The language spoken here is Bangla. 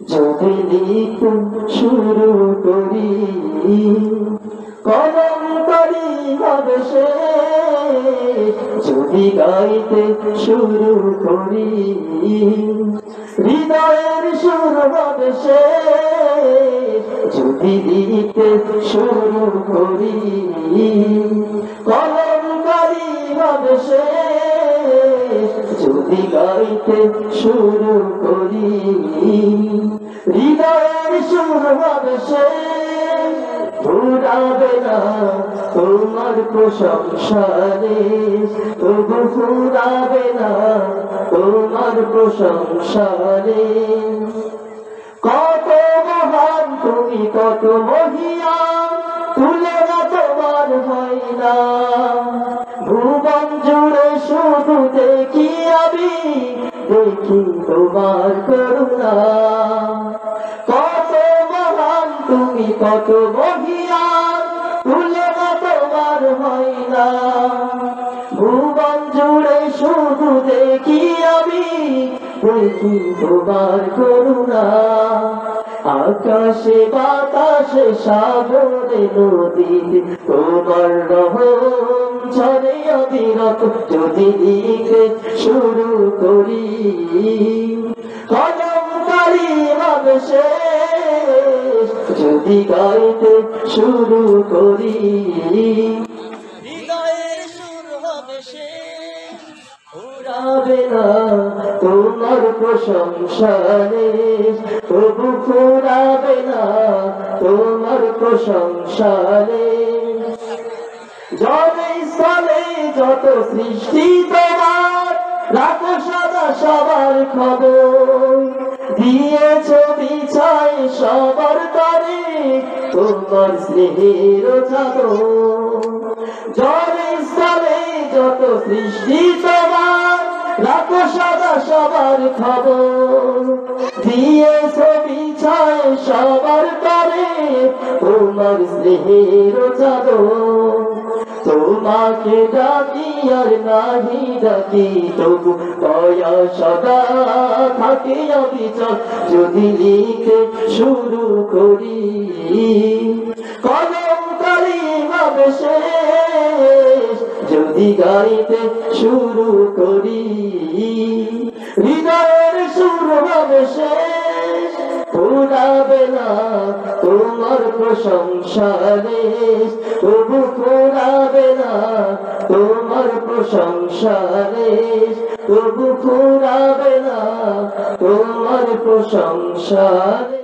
যদি লিখতে শুরু করি কলম করি হবে সে, যদি গাইতে শুরু করি হৃদয়ের সুর হবে সে, যদি লিখতে শুরু করি কলম করি হবে সে, যদি গাইতে শুরু করি হৃদয়ের সুর হবে সে, ফুরাবে না তোমার প্রশংসারে, তবু ফুরাবে না তোমার প্রশংসারে। কত মহান তুমি, কত মহিয়ান, তুলনা তোমার হয় না। ভুবন জুড়ে শুধু দেখি আমি, দেখি তোমার করুণা। কত মহান তুমি, কত মহিয়ান, তুলনা তোমার হয় না। ভুবন জুড়ে শুধু দেখি আমি, দেখি তোমার করুণা। আকাশে বাতাসে সাগরে নদীতে তোমার রহম ঝরে অবিরত, যদি লিখতে শুরু করি কলম করি হবে শেষ, যদি গাইতে শুরু করি হৃদয়ের সুর হবে শেষ। ফুরাবে না তোমার প্রশংসারে, তবু ফুরাবে না তোমার প্রশংসারে। জলে স্থলে যত সৃষ্টি তোমার, রাখো সদা সবার খবর। দিয়েছ বিছাই সবার তরে তোমার স্নেহের চাদর। জলে স্থলে যত সৃষ্টি তোমার, রাখো সদা সবার খবর। দিয়েছ বিছাই সবার তরে তোমার স্নেহের চাদর। তোমাকে ডাকি আর নাহি ডাকি, তবু দয়া সদা থাকে অবিচল, যদি লিখতে শুরু করি কলম করি হবে শেষ, যদি গাইতে শুরু করি হৃদয়ের সুর হবে শেষ। ফুরাবে না তোমার প্রশংসারে, তবু ফুরাবে না তোমার প্রশংসারে, তবু ফুরাবে না তোমার প্রশংসারে।